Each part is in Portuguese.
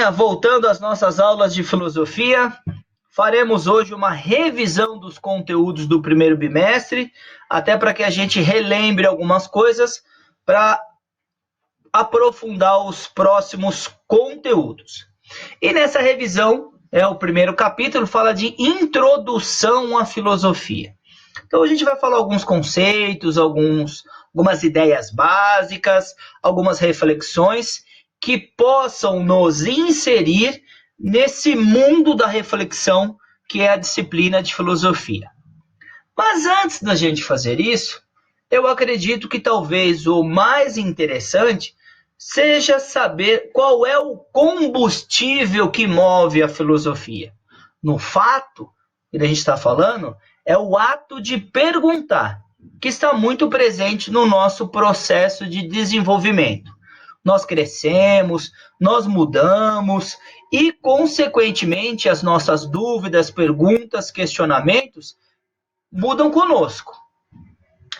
galerinha, voltando às nossas aulas de filosofia, faremos hoje uma revisão dos conteúdos do primeiro bimestre, até para que a gente relembre algumas coisas para aprofundar os próximos conteúdos. E nessa revisão, o primeiro capítulo fala de introdução à filosofia. Então a gente vai falar alguns conceitos, algumas ideias básicas, algumas reflexões que possam nos inserir nesse mundo da reflexão que é a disciplina de filosofia. Mas antes da gente fazer isso, eu acredito que talvez o mais interessante seja saber qual é o combustível que move a filosofia. No fato que a gente está falando, é o ato de perguntar, que está muito presente no nosso processo de desenvolvimento. Nós crescemos, nós mudamos e, consequentemente, as nossas dúvidas, perguntas, questionamentos mudam conosco.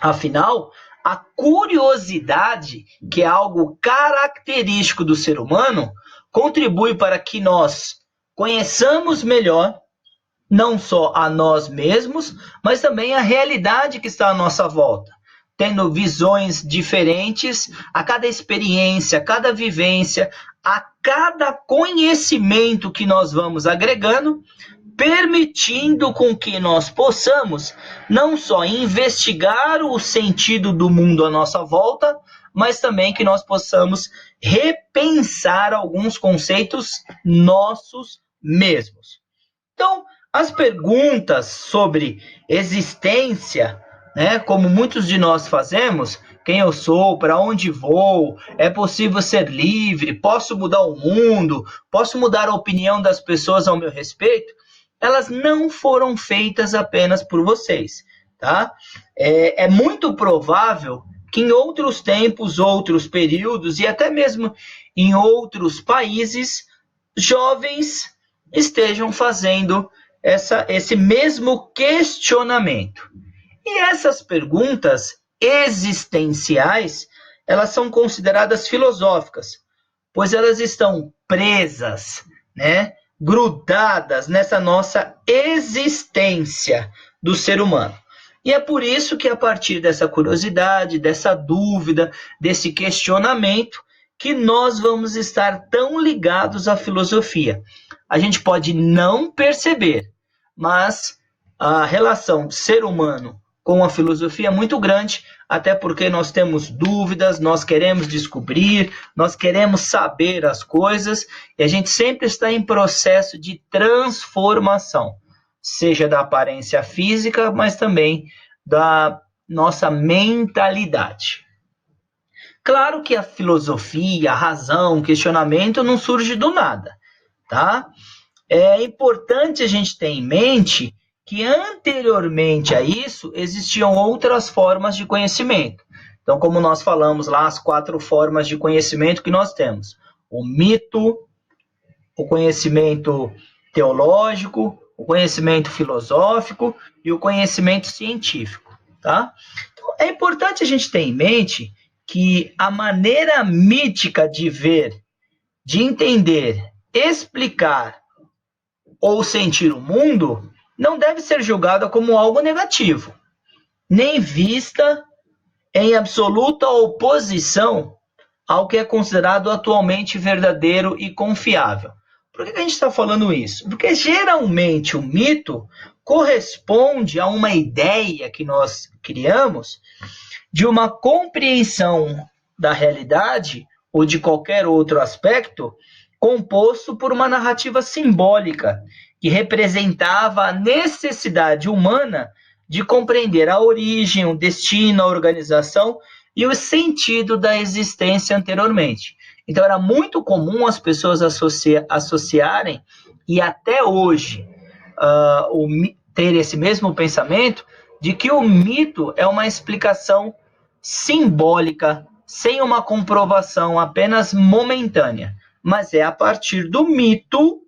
Afinal, a curiosidade, que é algo característico do ser humano, contribui para que nós conheçamos melhor não só a nós mesmos, mas também a realidade que está à nossa volta, tendo visões diferentes a cada experiência, a cada vivência, a cada conhecimento que nós vamos agregando, permitindo com que nós possamos não só investigar o sentido do mundo à nossa volta, mas também que nós possamos repensar alguns conceitos nossos mesmos. Então, as perguntas sobre existência, como muitos de nós fazemos, quem eu sou, para onde vou, é possível ser livre, posso mudar o mundo, posso mudar a opinião das pessoas ao meu respeito, elas não foram feitas apenas por vocês, tá? É muito provável que em outros tempos, outros períodos e até mesmo em outros países, jovens estejam fazendo esse mesmo questionamento. E essas perguntas existenciais, elas são consideradas filosóficas, pois elas estão presas, grudadas nessa nossa existência do ser humano. E é por isso que a partir dessa curiosidade, dessa dúvida, desse questionamento, que nós vamos estar tão ligados à filosofia. A gente pode não perceber, mas a relação do ser humano com a filosofia é muito grande, até porque nós temos dúvidas, nós queremos descobrir, nós queremos saber as coisas, e a gente sempre está em processo de transformação, seja da aparência física, mas também da nossa mentalidade. Claro que a filosofia, a razão, o questionamento não surge do nada, tá? É importante a gente ter em mente que anteriormente a isso existiam outras formas de conhecimento. Então, como nós falamos lá, as 4 formas de conhecimento que nós temos: o mito, o conhecimento teológico, o conhecimento filosófico e o conhecimento científico, tá? Então, é importante a gente ter em mente que a maneira mítica de ver, de entender, explicar ou sentir o mundo não deve ser julgada como algo negativo, nem vista em absoluta oposição ao que é considerado atualmente verdadeiro e confiável. Por que a gente está falando isso? Porque geralmente o mito corresponde a uma ideia que nós criamos de uma compreensão da realidade ou de qualquer outro aspecto composto por uma narrativa simbólica que representava a necessidade humana de compreender a origem, o destino, a organização e o sentido da existência anteriormente. Então era muito comum as pessoas associarem, e até hoje ter esse mesmo pensamento, de que o mito é uma explicação simbólica, sem uma comprovação apenas momentânea. Mas é a partir do mito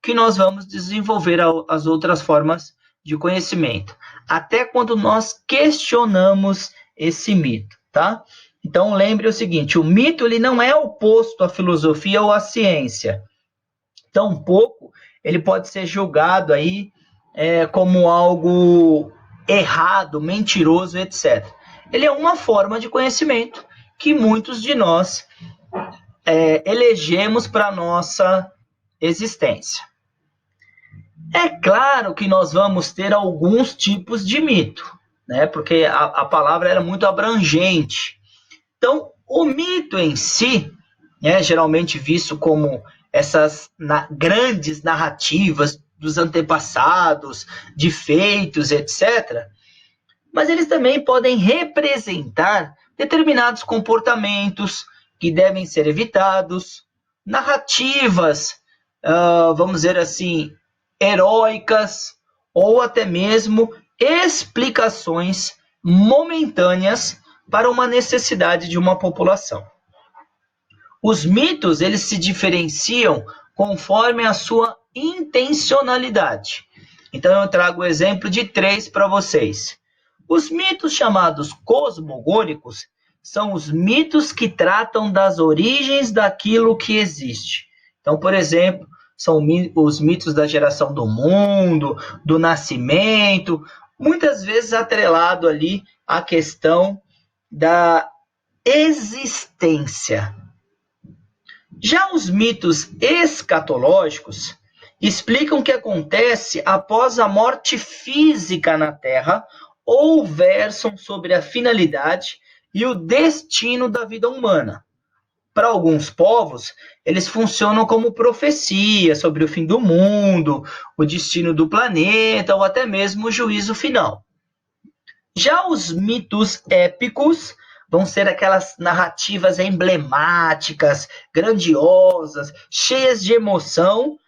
que nós vamos desenvolver as outras formas de conhecimento. Até quando nós questionamos esse mito, tá? Então lembre o seguinte, o mito ele não é oposto à filosofia ou à ciência, tampouco ele pode ser julgado aí como algo errado, mentiroso, etc. Ele é uma forma de conhecimento que muitos de nós elegemos para nossa existência. É claro que nós vamos ter alguns tipos de mito, né? Porque a palavra era muito abrangente. Então, o mito em si, geralmente visto como essas grandes narrativas dos antepassados, de feitos, etc., mas eles também podem representar determinados comportamentos que devem ser evitados, narrativas, vamos dizer assim, heróicas, ou até mesmo explicações momentâneas para uma necessidade de uma população. Os mitos, eles se diferenciam conforme a sua intencionalidade. Então eu trago o exemplo de 3 para vocês. Os mitos chamados cosmogônicos são os mitos que tratam das origens daquilo que existe. Então, por exemplo, são os mitos da geração do mundo, do nascimento, muitas vezes atrelado ali à questão da existência. Já os mitos escatológicos explicam o que acontece após a morte física na Terra ou versam sobre a finalidade e o destino da vida humana. Para alguns povos, eles funcionam como profecia sobre o fim do mundo, o destino do planeta ou até mesmo o juízo final. Já os mitos épicos vão ser aquelas narrativas emblemáticas, grandiosas, cheias de emoção,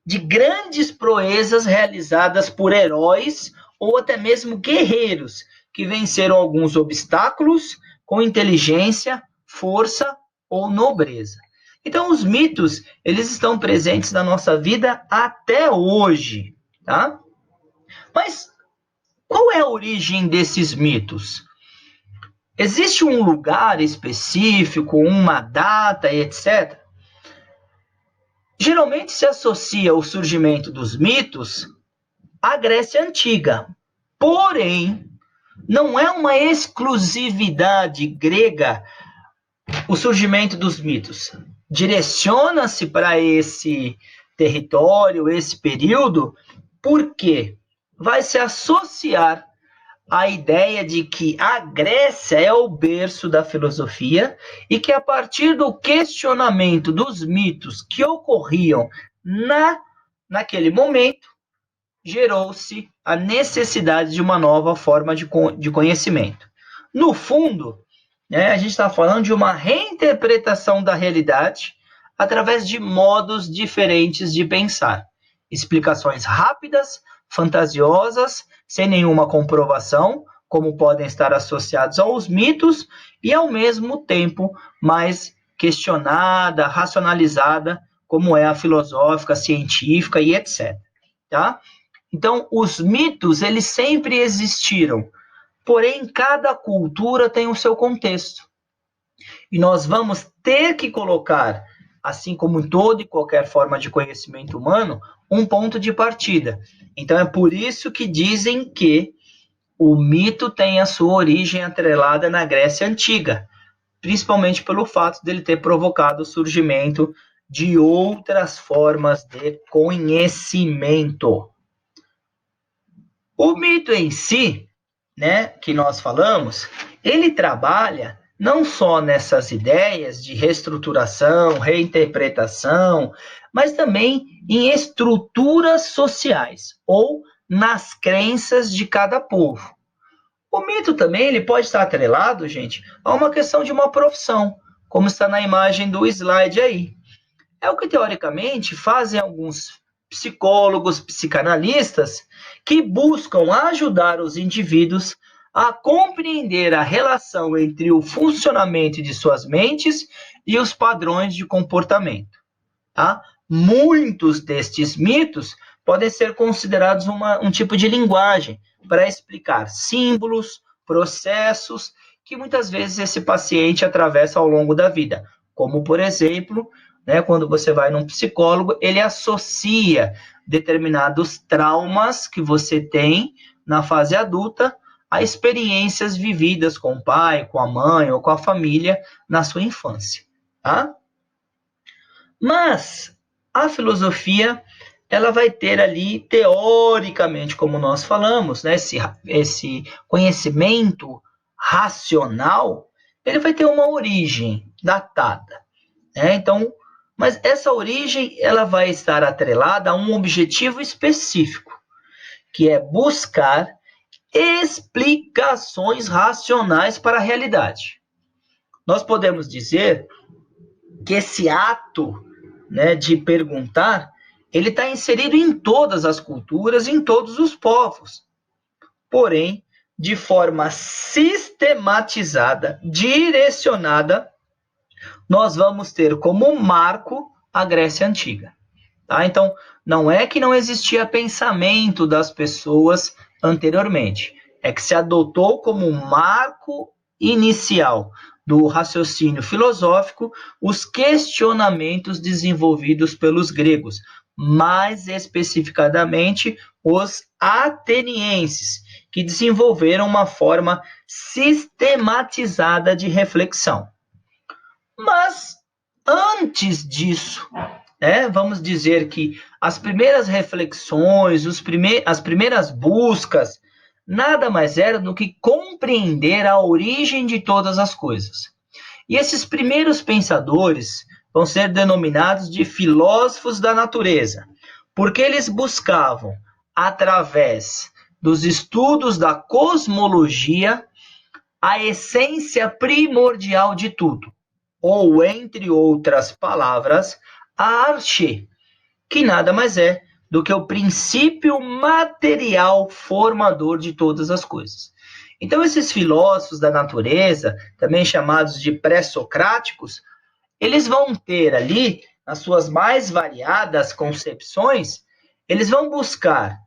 de grandes proezas realizadas por heróis ou até mesmo guerreiros que venceram alguns obstáculos com inteligência, força ou nobreza. Então, os mitos, eles estão presentes na nossa vida até hoje, tá? Mas qual é a origem desses mitos? Existe um lugar específico, uma data, etc.? Geralmente se associa o surgimento dos mitos à Grécia Antiga. Porém, não é uma exclusividade grega o surgimento dos mitos. Direciona-se para esse território, esse período, porque vai se associar a ideia de que a Grécia é o berço da filosofia e que a partir do questionamento dos mitos que ocorriam naquele momento, gerou-se a necessidade de uma nova forma de conhecimento. No fundo, a gente está falando de uma reinterpretação da realidade através de modos diferentes de pensar. Explicações rápidas, fantasiosas, sem nenhuma comprovação, como podem estar associados aos mitos, e ao mesmo tempo mais questionada, racionalizada, como é a filosófica, científica e etc. Tá? Então, os mitos, eles sempre existiram, porém, cada cultura tem o seu contexto. E nós vamos ter que colocar, assim como em toda e qualquer forma de conhecimento humano, um ponto de partida. Então, é por isso que dizem que o mito tem a sua origem atrelada na Grécia Antiga, principalmente pelo fato dele ter provocado o surgimento de outras formas de conhecimento. O mito em si, que nós falamos, ele trabalha não só nessas ideias de reestruturação, reinterpretação, mas também em estruturas sociais ou nas crenças de cada povo. O mito também ele pode estar atrelado, gente, a uma questão de uma profissão, como está na imagem do slide aí. É o que, teoricamente, fazem alguns psicólogos, psicanalistas, que buscam ajudar os indivíduos a compreender a relação entre o funcionamento de suas mentes e os padrões de comportamento. Tá? Muitos destes mitos podem ser considerados um tipo de linguagem para explicar símbolos, processos que muitas vezes esse paciente atravessa ao longo da vida, como, por exemplo, né? Quando você vai num psicólogo, ele associa determinados traumas que você tem na fase adulta a experiências vividas com o pai, com a mãe ou com a família na sua infância, tá? Mas a filosofia, ela vai ter ali, teoricamente, como nós falamos, né, esse conhecimento racional, ele vai ter uma origem datada, né? Então, mas essa origem, ela vai estar atrelada a um objetivo específico, que é buscar explicações racionais para a realidade. Nós podemos dizer que esse ato, né, de perguntar, ele está inserido em todas as culturas, em todos os povos. Porém, de forma sistematizada, direcionada, nós vamos ter como marco a Grécia Antiga. Tá? Então, não é que não existia pensamento das pessoas anteriormente, é que se adotou como marco inicial do raciocínio filosófico os questionamentos desenvolvidos pelos gregos, mais especificadamente os atenienses, que desenvolveram uma forma sistematizada de reflexão. Mas, antes disso, vamos dizer que as primeiras reflexões, as primeiras buscas, nada mais era do que compreender a origem de todas as coisas. E esses primeiros pensadores vão ser denominados de filósofos da natureza, porque eles buscavam, através dos estudos da cosmologia, a essência primordial de tudo, ou, entre outras palavras, a arche, que nada mais é do que o princípio material formador de todas as coisas. Então, esses filósofos da natureza, também chamados de pré-socráticos, eles vão ter ali, nas suas mais variadas concepções, eles vão buscar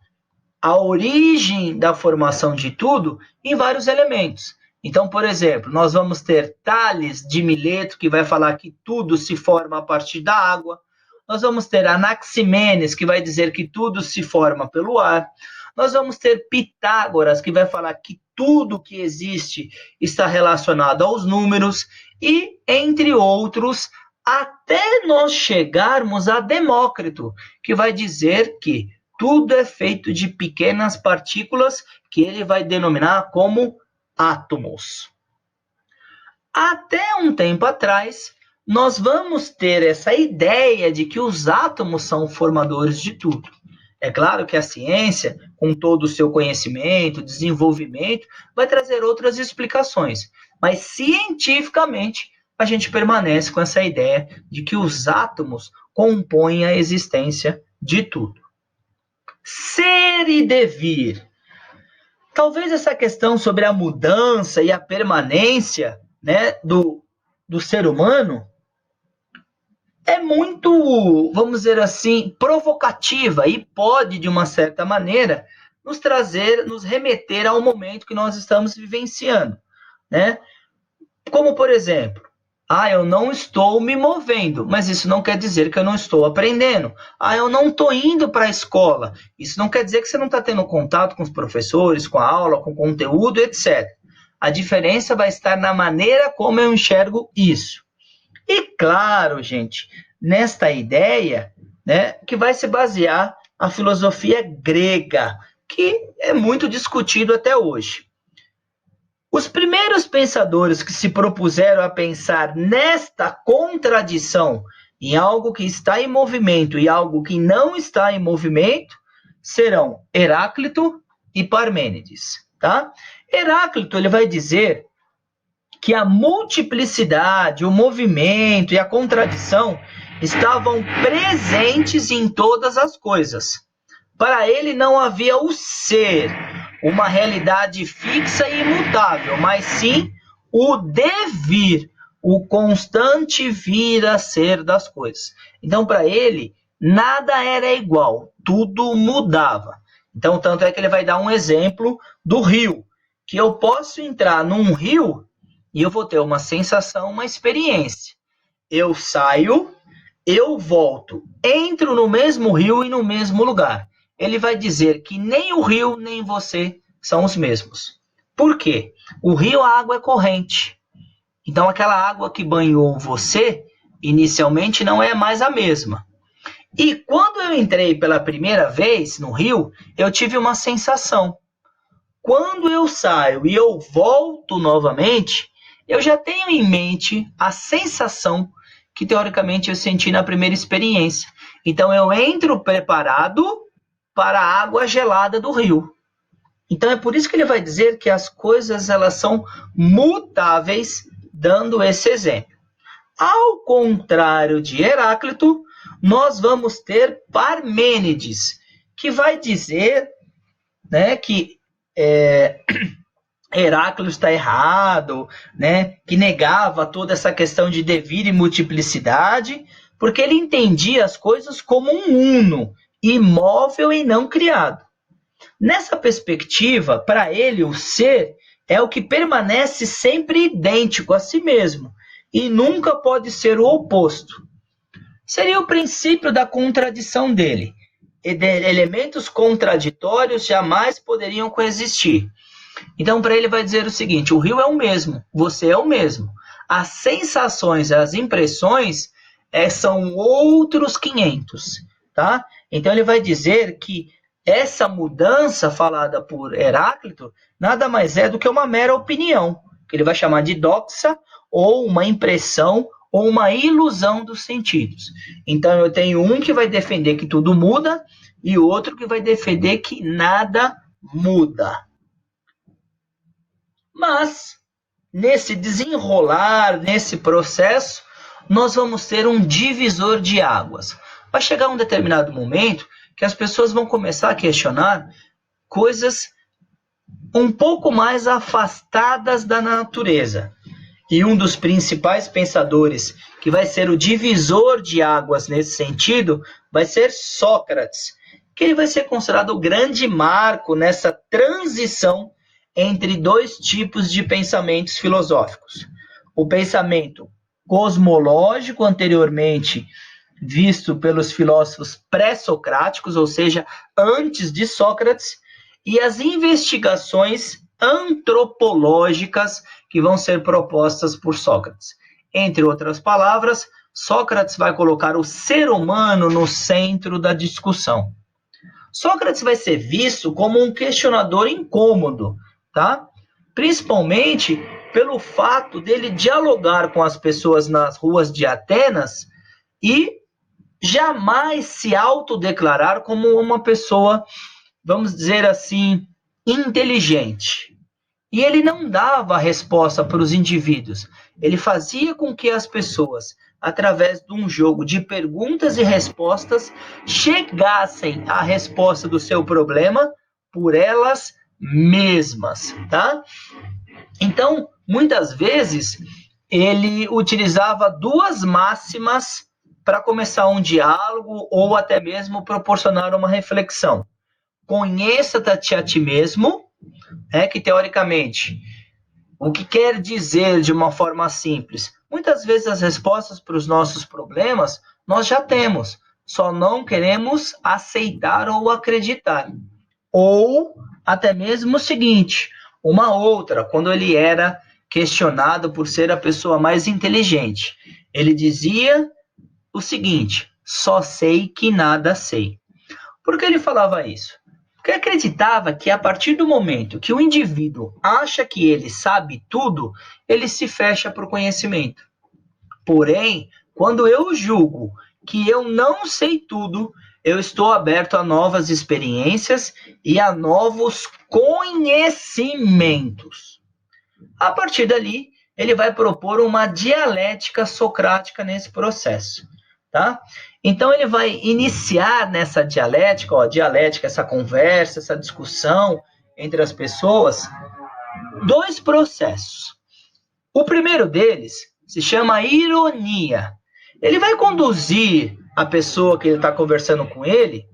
a origem da formação de tudo em vários elementos. Então, por exemplo, nós vamos ter Tales de Mileto, que vai falar que tudo se forma a partir da água. Nós vamos ter Anaximenes, que vai dizer que tudo se forma pelo ar. Nós vamos ter Pitágoras, que vai falar que tudo que existe está relacionado aos números. E, entre outros, até nós chegarmos a Demócrito, que vai dizer que tudo é feito de pequenas partículas, que ele vai denominar como átomos. Até um tempo atrás, nós vamos ter essa ideia de que os átomos são formadores de tudo. É claro que a ciência, com todo o seu conhecimento, desenvolvimento, vai trazer outras explicações. Mas, cientificamente, a gente permanece com essa ideia de que os átomos compõem a existência de tudo. Ser e devir. Talvez essa questão sobre a mudança e a permanência, né, do ser humano é muito, vamos dizer assim, provocativa e pode, de uma certa maneira, nos remeter ao momento que nós estamos vivenciando, né? Como, por exemplo, eu não estou me movendo, mas isso não quer dizer que eu não estou aprendendo. Eu não estou indo para a escola. Isso não quer dizer que você não está tendo contato com os professores, com a aula, com o conteúdo, etc. A diferença vai estar na maneira como eu enxergo isso. E claro, gente, nesta ideia, né, que vai se basear a filosofia grega, que é muito discutido até hoje. Os primeiros pensadores que se propuseram a pensar nesta contradição em algo que está em movimento e algo que não está em movimento serão Heráclito e Parmênides, tá? Heráclito, ele vai dizer que a multiplicidade, o movimento e a contradição estavam presentes em todas as coisas. Para ele não havia o ser, uma realidade fixa e imutável, mas sim o devir, o constante vir a ser das coisas. Então, para ele, nada era igual, tudo mudava. Então, tanto é que ele vai dar um exemplo do rio, que eu posso entrar num rio e eu vou ter uma sensação, uma experiência. Eu saio, eu volto, entro no mesmo rio e no mesmo lugar. Ele vai dizer que nem o rio nem você são os mesmos. Por quê? O rio, a água é corrente. Então, aquela água que banhou você, inicialmente, não é mais a mesma. E quando eu entrei pela primeira vez no rio, eu tive uma sensação. Quando eu saio e eu volto novamente, eu já tenho em mente a sensação que teoricamente eu senti na primeira experiência. Então eu entro preparado para a água gelada do rio. Então é por isso que ele vai dizer que as coisas elas são mutáveis, dando esse exemplo. Ao contrário de Heráclito, nós vamos ter Parmênides, que vai dizer, né, que Heráclito está errado, né, que negava toda essa questão de devir e multiplicidade, porque ele entendia as coisas como um uno, imóvel e não criado. Nessa perspectiva, para ele, o ser é o que permanece sempre idêntico a si mesmo e nunca pode ser o oposto. Seria o princípio da contradição dele. Elementos contraditórios jamais poderiam coexistir. Então, para ele vai dizer o seguinte, o rio é o mesmo, você é o mesmo. As sensações, as impressões são outros 500, tá? Então, ele vai dizer que essa mudança falada por Heráclito nada mais é do que uma mera opinião, que ele vai chamar de doxa, ou uma impressão, ou uma ilusão dos sentidos. Então, eu tenho um que vai defender que tudo muda, e outro que vai defender que nada muda. Mas, nesse desenrolar, nesse processo, nós vamos ter um divisor de águas. Vai chegar um determinado momento que as pessoas vão começar a questionar coisas um pouco mais afastadas da natureza. E um dos principais pensadores que vai ser o divisor de águas nesse sentido vai ser Sócrates, que ele vai ser considerado o grande marco nessa transição entre dois tipos de pensamentos filosóficos. O pensamento cosmológico, anteriormente visto pelos filósofos pré-socráticos, ou seja, antes de Sócrates, e as investigações antropológicas que vão ser propostas por Sócrates. Entre outras palavras, Sócrates vai colocar o ser humano no centro da discussão. Sócrates vai ser visto como um questionador incômodo, tá? Principalmente pelo fato dele dialogar com as pessoas nas ruas de Atenas e jamais se autodeclarar como uma pessoa, vamos dizer assim, inteligente. E ele não dava a resposta para os indivíduos. Ele fazia com que as pessoas, através de um jogo de perguntas e respostas, chegassem à resposta do seu problema por elas mesmas, tá? Então, muitas vezes, ele utilizava duas máximas para começar um diálogo ou até mesmo proporcionar uma reflexão. Conheça-te a ti mesmo, que teoricamente, o que quer dizer de uma forma simples? Muitas vezes as respostas para os nossos problemas nós já temos, só não queremos aceitar ou acreditar. Ou até mesmo o seguinte, uma outra, quando ele era questionado por ser a pessoa mais inteligente, ele dizia o seguinte, só sei que nada sei. Por que ele falava isso? Porque acreditava que a partir do momento que o indivíduo acha que ele sabe tudo, ele se fecha para o conhecimento. Porém, quando eu julgo que eu não sei tudo, eu estou aberto a novas experiências e a novos conhecimentos. A partir dali, ele vai propor uma dialética socrática nesse processo. Tá? Então, ele vai iniciar nessa dialética, essa conversa, essa discussão entre as pessoas, dois processos. O primeiro deles se chama ironia. Ele vai conduzir a pessoa que ele está conversando com ele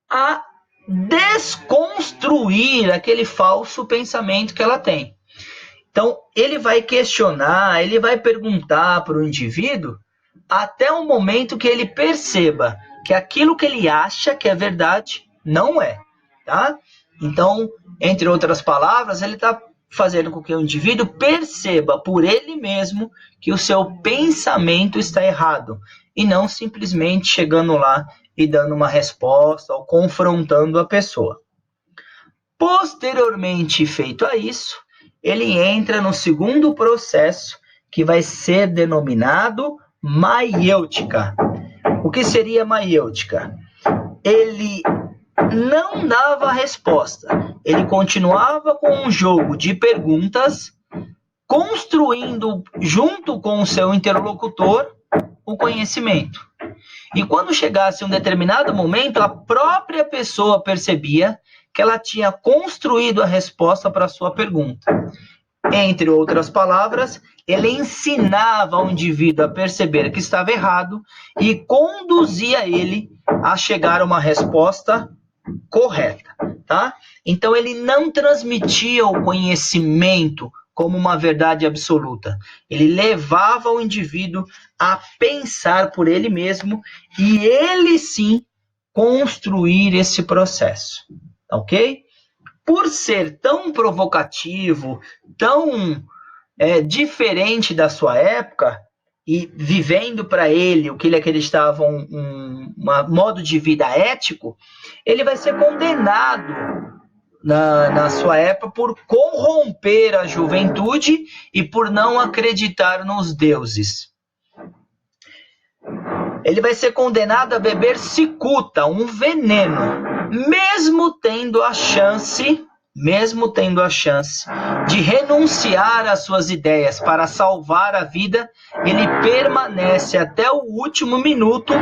a desconstruir aquele falso pensamento que ela tem. Então, ele vai questionar, ele vai perguntar para o indivíduo até o momento que ele perceba que aquilo que ele acha que é verdade não é, tá? Então, entre outras palavras, ele está fazendo com que o indivíduo perceba por ele mesmo que o seu pensamento está errado e não simplesmente chegando lá e dando uma resposta ou confrontando a pessoa. Posteriormente feito a isso, ele entra no segundo processo, que vai ser denominado maiêutica. O que seria maiêutica? Ele não dava resposta, ele continuava com um jogo de perguntas, construindo junto com o seu interlocutor o conhecimento. E quando chegasse um determinado momento, a própria pessoa percebia que ela tinha construído a resposta para a sua pergunta. Entre outras palavras, ele ensinava o indivíduo a perceber que estava errado e conduzia ele a chegar a uma resposta correta, tá? Então, ele não transmitia o conhecimento como uma verdade absoluta. Ele levava o indivíduo a pensar por ele mesmo e ele sim construir esse processo, ok? Por ser tão provocativo, tão diferente da sua época e vivendo para ele o que ele acreditava um modo de vida ético, ele vai ser condenado na sua época por corromper a juventude e por não acreditar nos deuses. Ele vai ser condenado a beber cicuta, um veneno, mesmo tendo a chance de renunciar às suas ideias para salvar a vida, ele permanece até o último minuto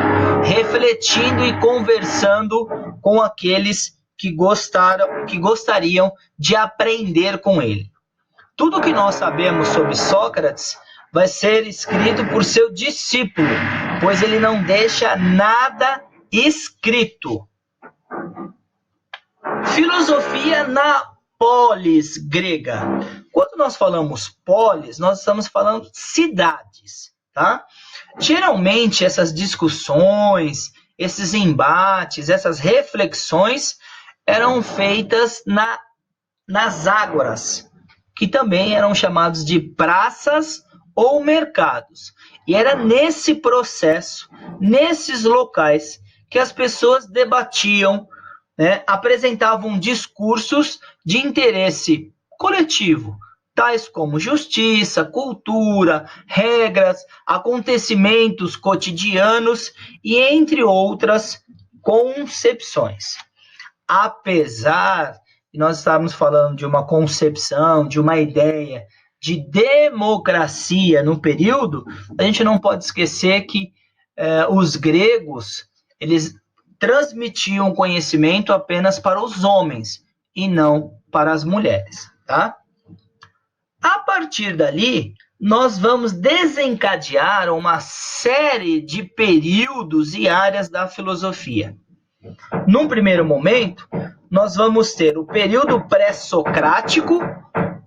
refletindo e conversando com aqueles que gostariam de aprender com ele. Tudo que nós sabemos sobre Sócrates vai ser escrito por seu discípulo, pois ele não deixa nada escrito. Filosofia na polis grega. Quando nós falamos polis, nós estamos falando cidades, tá? Geralmente essas discussões, esses embates, essas reflexões eram feitas nas ágoras, que também eram chamados de praças ou mercados. E era nesse processo, nesses locais, que as pessoas debatiam, apresentavam discursos de interesse coletivo, tais como justiça, cultura, regras, acontecimentos cotidianos e entre outras concepções. Apesar de nós estarmos falando de uma concepção, de uma ideia de democracia no período, a gente não pode esquecer que os gregos, eles transmitiam conhecimento apenas para os homens e não para as mulheres, tá? A partir dali, nós vamos desencadear uma série de períodos e áreas da filosofia. Num primeiro momento, nós vamos ter o período pré-socrático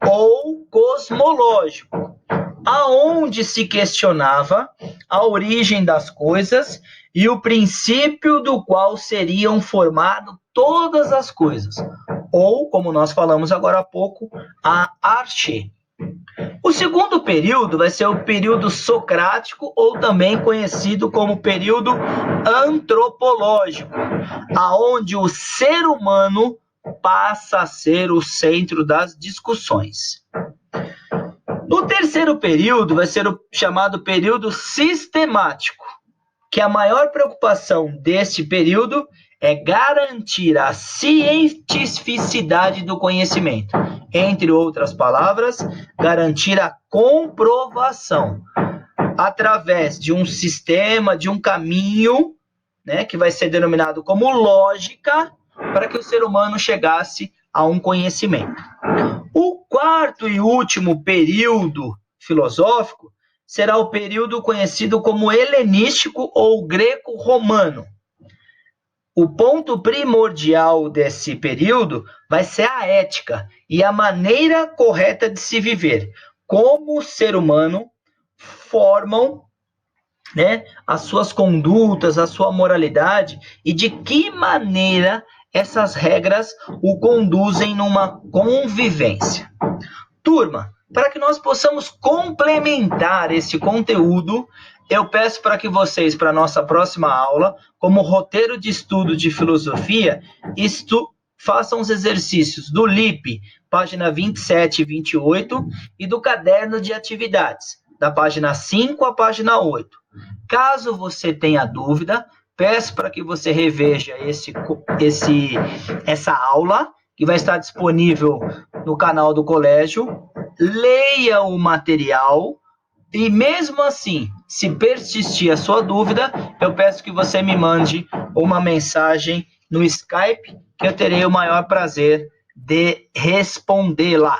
ou cosmológico, aonde se questionava a origem das coisas e o princípio do qual seriam formadas todas as coisas, ou, como nós falamos agora há pouco, a arche. O segundo período vai ser o período socrático, ou também conhecido como período antropológico, aonde o ser humano passa a ser o centro das discussões. No terceiro período vai ser o chamado período sistemático, que a maior preocupação deste período é garantir a cientificidade do conhecimento. Entre outras palavras, garantir a comprovação através de um sistema, de um caminho, que vai ser denominado como lógica, para que o ser humano chegasse a um conhecimento. O quarto e último período filosófico será o período conhecido como helenístico ou greco-romano. O ponto primordial desse período vai ser a ética e a maneira correta de se viver, como o ser humano formam né, as suas condutas, a sua moralidade e de que maneira essas regras o conduzem numa convivência. Turma, para que nós possamos complementar esse conteúdo, eu peço para que vocês, para a nossa próxima aula, como roteiro de estudo de filosofia, façam os exercícios do LIP, página 27 e 28, e do caderno de atividades, da página 5 à página 8. Caso você tenha dúvida, peço para que você reveja essa aula, que vai estar disponível no canal do colégio, leia o material e, mesmo assim, se persistir a sua dúvida, eu peço que você me mande uma mensagem no Skype, que eu terei o maior prazer de respondê-la.